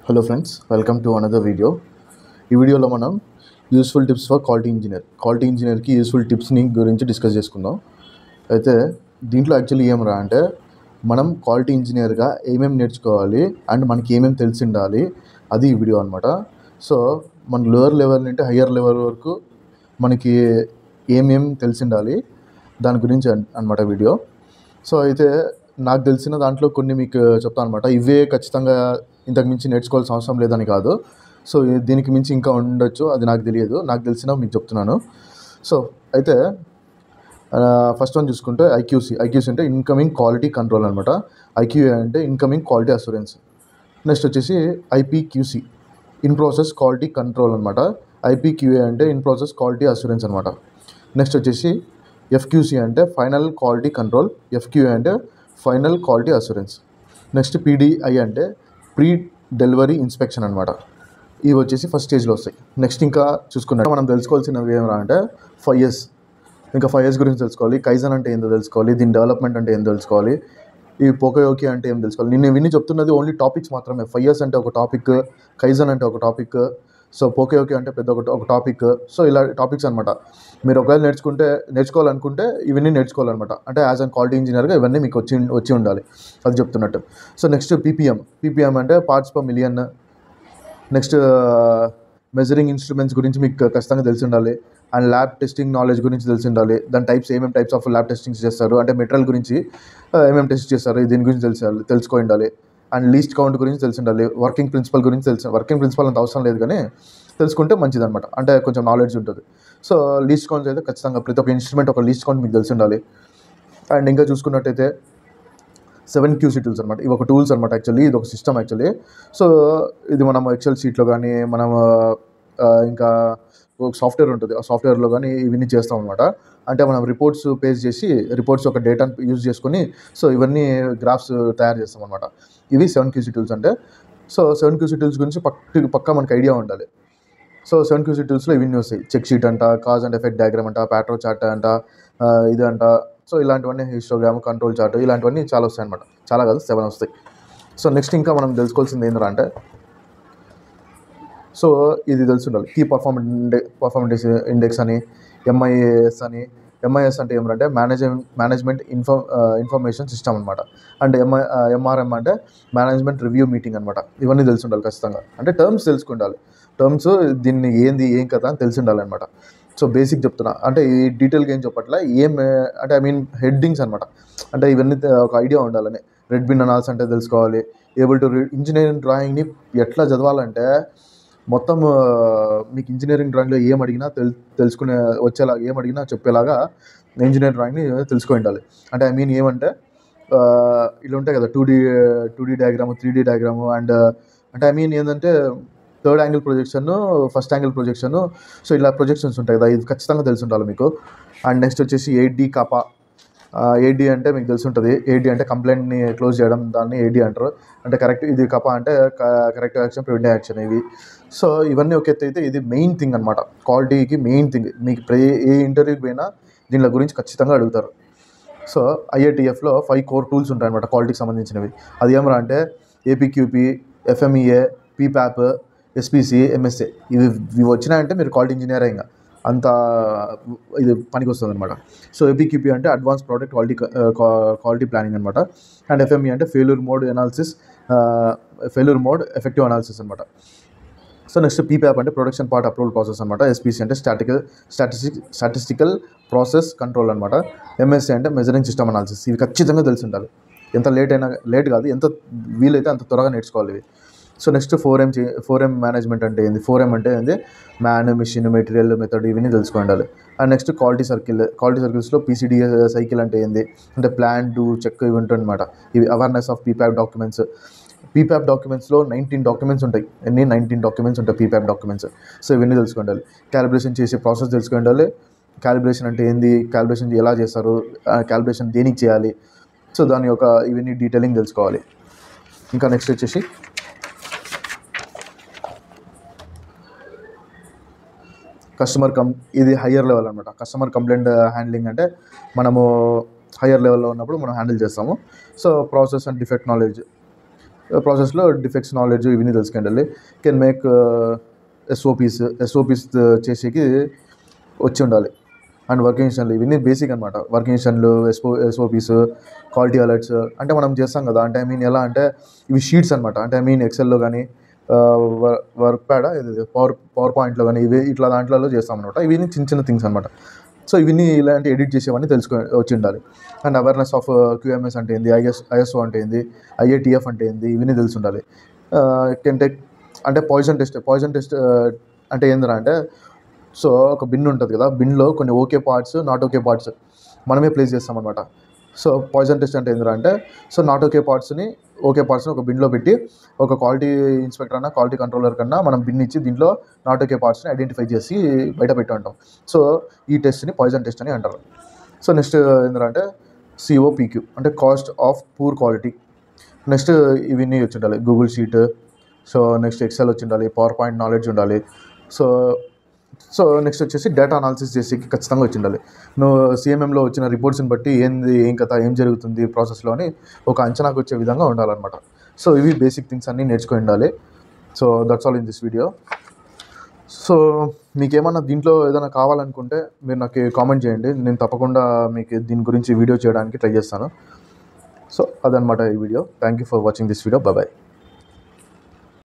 Hello friends, welcome to another video. ఈ వీడియోలో మనం యూస్ఫుల్ టిప్స్ ఫర్ క్వాలిటీ ఇంజనీర్కి యూస్ఫుల్ టిప్స్ని గురించి డిస్కస్ చేసుకుందాం. అయితే దీంట్లో యాక్చువల్లీ ఏమరా అంటే మనం క్వాలిటీ ఇంజనీర్గా ఏమేమి నేర్చుకోవాలి అండ్ మనకి ఏమేమి తెలిసి ఉండాలి, అది ఈ వీడియో అనమాట. సో మన లోయర్ లెవెల్ నుండి హయ్యర్ లెవెల్ వరకు మనకి ఏమేమి తెలిసి ఉండాలి దాని గురించి అనమాట వీడియో. సో అయితే నాకు తెలిసిన దాంట్లో కొన్ని మీకు చెప్తాను అనమాట. ఇవే ఖచ్చితంగా ఇంతకు మించి నేర్చుకోవాల్సిన అవసరం లేదని కాదు. సో దీనికి మించి ఇంకా ఉండొచ్చు, అది నాకు తెలియదు. నాకు తెలిసిన మీకు చెప్తున్నాను. సో అయితే ఫస్ట్ వన్ చూసుకుంటే ఐక్యూసీ అంటే ఇన్కమింగ్ క్వాలిటీ కంట్రోల్ అనమాట. ఐక్యూఏ అంటే ఇన్కమింగ్ క్వాలిటీ అష్యూరెన్స్. నెక్స్ట్ వచ్చేసి ఐపీక్యూసీ, ఇన్ ప్రాసెస్ క్వాలిటీ కంట్రోల్ అనమాట. ఐపీక్యూఏ అంటే ఇన్ ప్రాసెస్ క్వాలిటీ అష్యూరెన్స్ అనమాట. నెక్స్ట్ వచ్చేసి ఎఫ్క్యూసీ అంటే ఫైనల్ క్వాలిటీ కంట్రోల్. ఎఫ్క్యూఏ అంటే ఫైనల్ క్వాలిటీ అష్యూరెన్స్. నెక్స్ట్ పీడీఐ అంటే ప్రీ డెలివరీ ఇన్స్పెక్షన్ అనమాట. ఇవి వచ్చేసి ఫస్ట్ స్టేజ్లో వస్తాయి. నెక్స్ట్ ఇంకా చూసుకున్నట్టు మనం తెలుసుకోవాల్సినవి ఏమరా అంటే 5 years, ఇంకా 5 years గురించి తెలుసుకోవాలి. కైజన్ అంటే ఏందో తెలుసుకోవాలి. దీని డెవలప్మెంట్ అంటే ఏందో తెలుసుకోవాలి. ఈ పోకయోకి అంటే ఏం తెలుసుకోవాలి. నేను విని చెప్తున్నది ఓన్లీ టాపిక్స్ మాత్రమే. 5 years అంటే ఒక టాపిక్, కైజన్ అంటే ఒక టాపిక్, సో పోకయోకి అంటే పెద్ద ఒక టాపిక్. సో ఇలా టాపిక్స్ అనమాట. మీరు ఒకవేళ నేర్చుకోవాలనుకుంటే ఇవన్నీ నేర్చుకోవాలన్నమాట. అంటే యాజ్ అన్ క్వాలిటీ ఇంజనీర్గా ఇవన్నీ మీకు వచ్చి ఉండాలి, అది చెప్తున్నట్టు. సో నెక్స్ట్ పీపీఎం అంటే parts per million. Next measuring instruments గురించి మీకు ఖచ్చితంగా తెలిసి ఉండాలి. అండ్ ల్యాబ్ టెస్టింగ్ నాలెడ్జ్ గురించి తెలిసి ఉండాలి. దాని ఏమేమి టైప్స్ ఆఫ్ ల్యాబ్ టెస్టింగ్స్ చేస్తారు, అంటే మెటీరియల్ గురించి ఏమేమి టెస్ట్ చేస్తారు, దీని గురించి తెలుసుకో ఉండాలి. అండ్ లీస్ట్ కౌంట్ గురించి తెలిసి ఉండాలి. వర్కింగ్ ప్రిన్సిపల్ గురించి వర్కింగ్ ప్రిన్సిపల్ అంత అవసరం లేదు, కానీ తెలుసుకుంటే మంచిది అనమాట. అంటే కొంచెం నాలెడ్జ్ ఉంటుంది. సో లీస్ట్ కౌంట్స్ అయితే ఖచ్చితంగా ప్రతి ఒక్క ఇన్స్ట్రుమెంట్ ఒక లీస్ట్ కౌంట్ మీకు తెలిసి ఉండాలి. అండ్ ఇంకా చూసుకున్నట్టయితే 7 QC టూల్స్ అనమాట. ఇవి ఒక టూల్స్ అనమాట. యాక్చువల్లీ ఇది ఒక సిస్టమ్ యాక్చువల్లీ. సో ఇది మనం ఎక్సెల్ షీట్లో కానీ మనం ఇంకా ఒక సాఫ్ట్వేర్ ఉంటుంది, ఆ సాఫ్ట్వేర్లో కానీ ఇవన్నీ చేస్తాం అనమాట. అంటే మనం రిపోర్ట్స్ పేజ్ చేసి రిపోర్ట్స్ ఒక డేటాను యూజ్ చేసుకొని సో ఇవన్నీ గ్రాఫ్స్ తయారు చేస్తాం అనమాట. ఇవి 7 QC టూల్స్ అంటే. సో 7 QC టూల్స్ గురించి పక్కా మనకు ఐడియా ఉండాలి. సో 7 QC టూల్స్లో ఇవన్నీ వస్తాయి. చెక్ షీట్ అంట, కాజ్ అండ్ ఎఫెక్ట్ డయాగ్రామ్ అంట, ప్యాట్రన్ చార్ట్ అంట, ఇది అంట. సో ఇలాంటివన్నీ హిస్టోగ్రామ్, కంట్రోల్ చార్ట్, ఇలాంటివన్నీ చాలా వస్తాయి అనమాట. చాలా కాదు, 7 వస్తాయి. సో నెక్స్ట్ ఇంకా మనం తెలుసుకోవాల్సింది ఏంటంటే అంటే సో ఇది తెలిసి ఉండాలి. కీ పర్ఫార్మెన్స్ ఇండెక్స్ అని, ఎంఐఎస్ అని. ఎంఐఎస్ అంటే ఏమంటే మేనేజ్మెంట్ ఇన్ఫర్మేషన్ సిస్టమ్ అనమాట. అండ్ ఎంఆర్ఎం అంటే మేనేజ్మెంట్ రివ్యూ మీటింగ్ అనమాట. ఇవన్నీ తెలిసి ఉండాలి ఖచ్చితంగా. అంటే టర్మ్స్ తెలుసుకుండాలి. టర్మ్స్ దీన్ని ఏం కదా అని తెలిసి ఉండాలన్నమాట. సో బేసిక్ చెప్తున్నా, అంటే ఈ డీటెయిల్గా ఏం చెప్పట్లే, అంటే హెడ్డింగ్స్ అనమాట. అంటే ఇవన్నీ ఒక ఐడియా ఉండాలని. రెడ్ బిన్ అనాల్స్ అంటే తెలుసుకోవాలి. ఏబుల్ టు రీడ్ ఇంజనీరింగ్ డ్రాయింగ్ని ఎట్లా చదవాలంటే మొత్తం మీకు ఇంజనీరింగ్ డ్రాయింగ్లో ఏం అడిగినా తెలుసుకునే వచ్చేలా, ఏం అడిగినా చెప్పేలాగా ఇంజనీరింగ్ డ్రాయింగ్ని తెలుసుకొని ఉండాలి. అంటే ఏమంటే ఇలా ఉంటాయి కదా, 2D diagram, 3D diagram. And అంటే ఏంటంటే third angle projection, first angle projection. So ఇలా ప్రొజెక్షన్స్ ఉంటాయి కదా, ఇది ఖచ్చితంగా తెలిసి ఉండాలి మీకు. అండ్ నెక్స్ట్ వచ్చేసి 8D కాపా. 8D అంటే మీకు తెలిసి ఉంటుంది. 8D అంటే కంప్లైంట్ని క్లోజ్ చేయడం, దాన్ని 8D అంటారు. అంటే కరెక్ట్. ఇది కపా అంటే కరెక్టివ్ యాక్షన్, ప్రివెంటివ్ యాక్షన్ ఇవి. సో ఇవన్నీ ఒక ఎత్తు అయితే ఇది మెయిన్ థింగ్ అనమాట. క్వాలిటీకి మెయిన్ థింగ్. మీకు ఏ ఇంటర్వ్యూకి పోయినా దీని గురించి ఖచ్చితంగా అడుగుతారు. సో IATFలో 5 core టూల్స్ ఉంటాయి అనమాట క్వాలిటీకి సంబంధించినవి. అది ఏమరా అంటే ఏపీక్యూపీ, FMEA, PPAP, SPC, MSA. ఇవి వచ్చినాయంటే మీరు క్వాలిటీ ఇంజనీరే. ఇంకా అంత ఇది పనికి వస్తుంది అనమాట. సో ఏపీక్యూపీ అంటే అడ్వాన్స్ ప్రోడక్ట్ క్వాలిటీ ప్లానింగ్ అనమాట. అండ్ FME అంటే ఫెయిల్యూర్ మోడ్ ఎఫెక్టివ్ అనాలిసిస్ అనమాట. సో నెక్స్ట్ PPAP అంటే ప్రొడక్షన్ పార్ట్ అప్రూవల్ ప్రాసెస్ అనమాట. SPC అంటే స్టాటిస్టికల్ ప్రాసెస్ కంట్రోల్ అనమాట. MSA అంటే మెజరింగ్ సిస్టమ్ అనాలిసిస్. ఇవి ఖచ్చితంగా తెలిసి ఉండాలి. ఎంత లేట్ కాదు, ఎంత వీలైతే అంత త్వరగా నేర్చుకోవాలి ఇవి. సో నెక్స్ట్ 4M మేనేజ్మెంట్ అంటే ఏంది, 4M అంటే ఏంది, మ్యాన్, మిషన్, మెటీరియల్, మెథడ్, ఇవన్నీ తెలుసుకొని ఉండాలి. అండ్ నెక్స్ట్ క్వాలిటీ సర్కిల్స్లో PCDA సైకిల్ అంటే ఏంది, అంటే ప్లాన్, డూ, చెక్, ఇవి ఉంటుంది అనమాట. ఇవి awareness of PPAP documents. PPAP డాక్యుమెంట్స్లో 19 documents ఉంటాయి. 19 డాక్యుమెంట్స్ ఉంటాయి PPAP డాక్యుమెంట్స్. సో ఇవన్నీ తెలుసుకుండాలి. క్యాలిబ్రేషన్ చేసే ప్రాసెస్ తెలుసుకుండాలి. క్యాలిబ్రేషన్ అంటే ఏంది, క్యాలిబ్రేషన్ ఎలా చేస్తారు, క్యాలిబ్రేషన్ దేనికి చేయాలి, సో దాని యొక్క ఇవన్నీ డీటెయిలింగ్ తెలుసుకోవాలి. ఇంకా నెక్స్ట్ వచ్చేసి ఇది హయ్యర్ లెవెల్ అనమాట. కస్టమర్ కంప్లైంట్ హ్యాండ్లింగ్ అంటే మనము హయ్యర్ లెవెల్లో ఉన్నప్పుడు మనం హ్యాండిల్ చేస్తాము. So process and defect knowledge. ప్రాసెస్లో డిఫెక్ట్స్ నాలెడ్జ్ ఇవన్నీ తెలుసుకుండాలి. కెన్ మేక్ ఎస్ఓపీస్ చేసేకి వచ్చి ఉండాలి. అండ్ వర్కింగ్ ఇన్స్ట్రక్షన్లు ఇవన్నీ బేసిక్ అనమాట. వర్కింగ్ ఇన్స్ట్రక్షన్లు, ఎస్ఓపీస్, క్వాలిటీ అలర్ట్స్ అంటే మనం చేస్తాం కదా. అంటే ఎలా అంటే ఇవి షీట్స్ అనమాట. అంటే ఎక్సెల్లో కానీ వర్క్ ప్యాడ్ పవర్ పాయింట్లో కానీ ఇవి ఇట్లా దాంట్లో చేస్తాం అనమాట. ఇవన్నీ చిన్న థింగ్స్ అనమాట. సో ఇవన్నీ ఇలాంటి ఎడిట్ చేసేవన్నీ వచ్చి ఉండాలి. అండ్ అవేర్నెస్ ఆఫ్ QMS అంటే ఏంది, ISO అంటే ఏంది, IATF అంటే ఏంది, ఇవన్నీ తెలిసి ఉండాలి. కెన్ టేక్ అంటే పాయిజన్ టెస్ట్ అంటే ఏందిరా అంటే, సో ఒక బిన్ ఉంటుంది కదా, బిన్లో కొన్ని okay parts, not okay parts మనమే ప్లేస్ చేస్తామన్నమాట. సో పాయిజన్ టెస్ట్ అంటే ఏందిరా అంటే, సో నాట్ ఓకే పార్ట్స్ని ఒక బిన్లో పెట్టి ఒక క్వాలిటీ ఇన్స్పెక్టర్ అన్నా క్వాలిటీ కంట్రోలర్ కన్నా మనం బిన్ ఇచ్చి దీంట్లో నాట్ ఓకే పార్ట్స్ని ఐడెంటిఫై చేసి బయట పెట్టి ఉంటాం. సో ఈ టెస్ట్ని పాయిజన్ టెస్ట్ అని అంటారు. సో నెక్స్ట్ ఏంటంటే COPQ అంటే cost of poor quality. Next ఇవన్నీ వచ్చి ఉండాలి. Google sheet, so next Excel వచ్చి ఉండాలి, పవర్ పాయింట్ నాలెడ్జ్ ఉండాలి. సో నెక్స్ట్ వచ్చేసి డేటా అనాలిసిస్ చేసి ఖచ్చితంగా వచ్చి ఉండాలి. నువ్వు CMMలో వచ్చిన రిపోర్ట్స్ని బట్టి ఏం కథ, ఏం జరుగుతుంది ప్రాసెస్లో అని ఒక అంచనాకు వచ్చే విధంగా ఉండాలన్నమాట. సో ఇవి బేసిక్ థింగ్స్ అన్నీ నేర్చుకొని ఉండాలి. So that's all in this video. So మీకేమన్నా దీంట్లో ఏదైనా కావాలనుకుంటే మీరు నాకు కామెంట్ చేయండి. నేను తప్పకుండా మీకు దీని గురించి వీడియో చేయడానికి ట్రై చేస్తాను. సో అదనమాట ఈ వీడియో. Thank you for watching this video. Bye.